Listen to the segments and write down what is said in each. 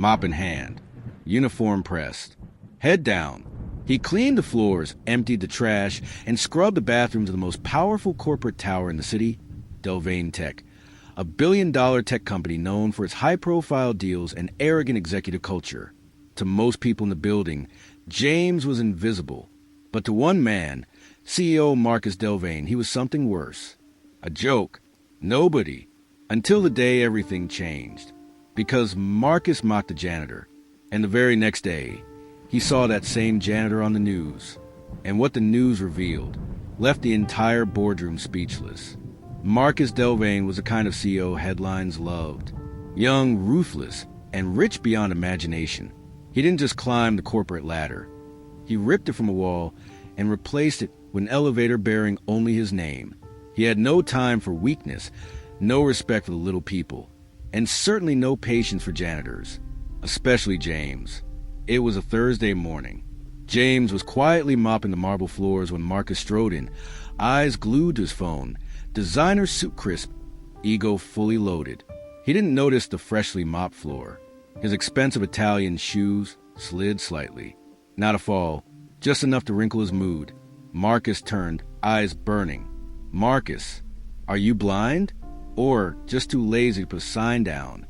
mop in hand, uniform pressed, head down. He cleaned the floors, emptied the trash, and scrubbed the bathrooms of the most powerful corporate tower in the city, Delvane Tech, a billion-dollar tech company known for its high-profile deals and arrogant executive culture. To most people in the building, James was invisible. But to one man, CEO Marcus Delvane, he was something worse. A joke. Nobody. Until the day everything changed. Because Marcus mocked the janitor. And the very next day, he saw that same janitor on the news. And what the news revealed left the entire boardroom speechless. Marcus Delvane was the kind of CEO headlines loved. Young, ruthless, and rich beyond imagination. He didn't just climb the corporate ladder. He ripped it from a wall and replaced it with an elevator bearing only his name. He had no time for weakness, no respect for the little people, and certainly no patience for janitors, especially James. It was a Thursday morning. James was quietly mopping the marble floors when Marcus strode in, eyes glued to his phone, designer suit crisp, ego fully loaded. He didn't notice the freshly mopped floor. His expensive Italian shoes slid slightly. Not a fall, just enough to wrinkle his mood. Marcus turned, eyes burning. "Marcus, are you blind? Or just too lazy to put a sign down?"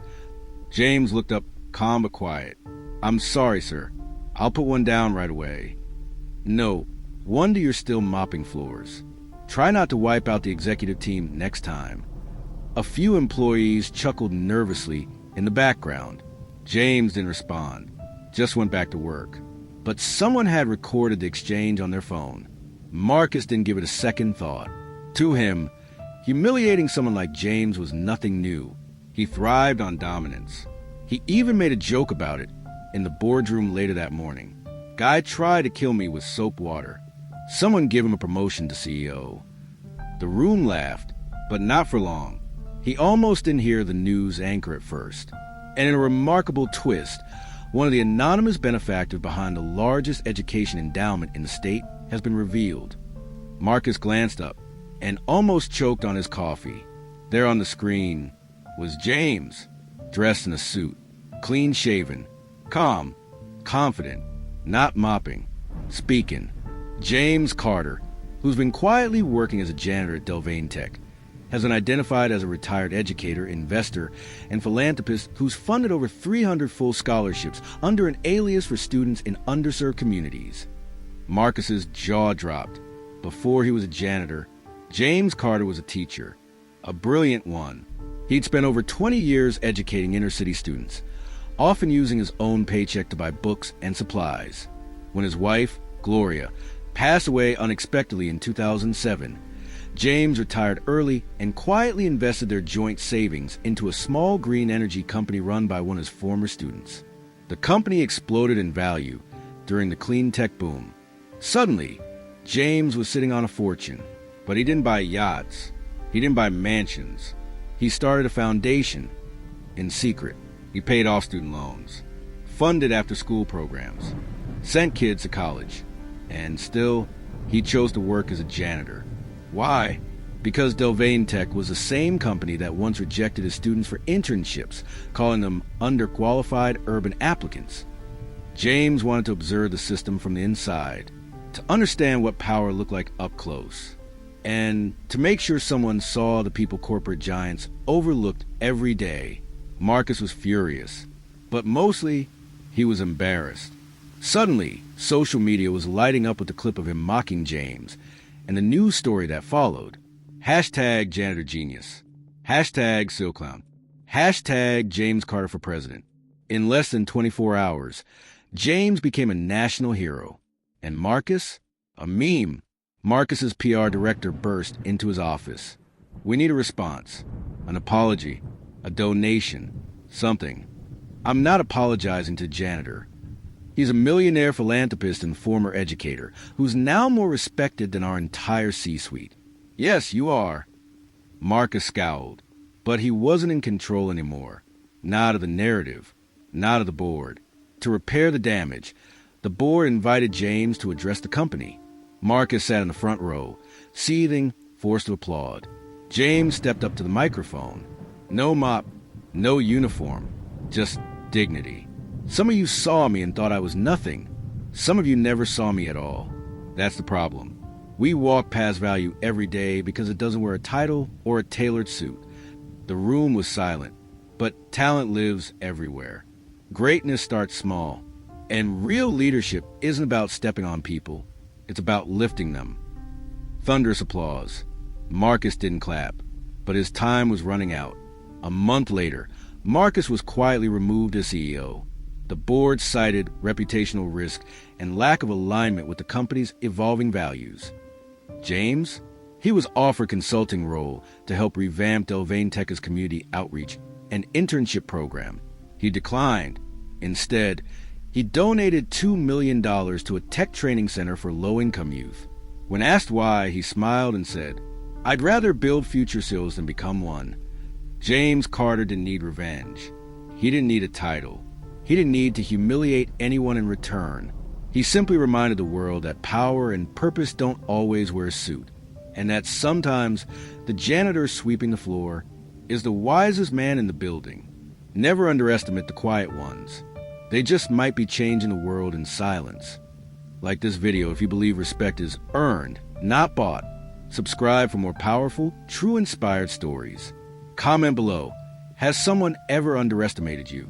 James looked up, calm but quiet. "I'm sorry, sir. I'll put one down right away." "No, wonder you're still mopping floors. Try not to wipe out the executive team next time." A few employees chuckled nervously in the background. James didn't respond, just went back to work. But someone had recorded the exchange on their phone. Marcus didn't give it a second thought. To him, humiliating someone like James was nothing new. He thrived on dominance. He even made a joke about it in the boardroom later that morning. "Guy tried to kill me with soap water. Someone give him a promotion to CEO." The room laughed, but not for long. He almost didn't hear the news anchor at first. And in a remarkable twist, one of the anonymous benefactors behind the largest education endowment in the state has been revealed. Marcus glanced up and almost choked on his coffee. There on the screen was James, dressed in a suit, clean-shaven, calm, confident, not mopping, speaking. James Carter, who's been quietly working as a janitor at Delvane Tech, has been identified as a retired educator, investor, and philanthropist who's funded over 300 full scholarships under an alias for students in underserved communities. Marcus's jaw dropped. Before he was a janitor, James Carter was a teacher, a brilliant one. He'd spent over 20 years educating inner-city students, often using his own paycheck to buy books and supplies. When his wife, Gloria, passed away unexpectedly in 2007, James retired early and quietly invested their joint savings into a small green energy company run by one of his former students. The company exploded in value during the clean tech boom. Suddenly, James was sitting on a fortune, but he didn't buy yachts. He didn't buy mansions. He started a foundation in secret. He paid off student loans, funded after-school programs, sent kids to college, and still, he chose to work as a janitor. Why? Because Delvane Tech was the same company that once rejected his students for internships, calling them underqualified urban applicants. James wanted to observe the system from the inside, to understand what power looked like up close, and to make sure someone saw the people corporate giants overlooked every day. Marcus was furious, but mostly he was embarrassed. Suddenly, social media was lighting up with the clip of him mocking James, and the news story that followed. Hashtag janitor genius. Hashtag seal clown. Hashtag James Carter for president. In less than 24 hours, James became a national hero. And Marcus? A meme. Marcus's PR director burst into his office. "We need a response. An apology. A donation. Something." "I'm not apologizing to the janitor. He's a millionaire philanthropist and former educator who's now more respected than our entire C-suite." "Yes, you are." Marcus scowled, but he wasn't in control anymore. Not of the narrative, not of the board. To repair the damage, the board invited James to address the company. Marcus sat in the front row, seething, forced to applaud. James stepped up to the microphone. No mop, no uniform, just dignity. Some of you saw me and thought I was nothing. Some of you never saw me at all. That's the problem. We walk past value every day because it doesn't wear a title or a tailored suit. The room was silent, but talent lives everywhere. Greatness starts small, and real leadership isn't about stepping on people. It's about lifting them. Thunderous applause. Marcus didn't clap, but his time was running out. A month later, Marcus was quietly removed as CEO. The board cited reputational risk and lack of alignment with the company's evolving values. James? He was offered a consulting role to help revamp Delvane Tech's community outreach and internship program. He declined. Instead, he donated $2 million to a tech training center for low-income youth. When asked why, he smiled and said, "I'd rather build future SEALs than become one." James Carter didn't need revenge. He didn't need a title. He didn't need to humiliate anyone in return. He simply reminded the world that power and purpose don't always wear a suit, and that sometimes the janitor sweeping the floor is the wisest man in the building. Never underestimate the quiet ones. They just might be changing the world in silence. Like this video if you believe respect is earned, not bought. Subscribe for more powerful, true inspired stories. Comment below. Has someone ever underestimated you?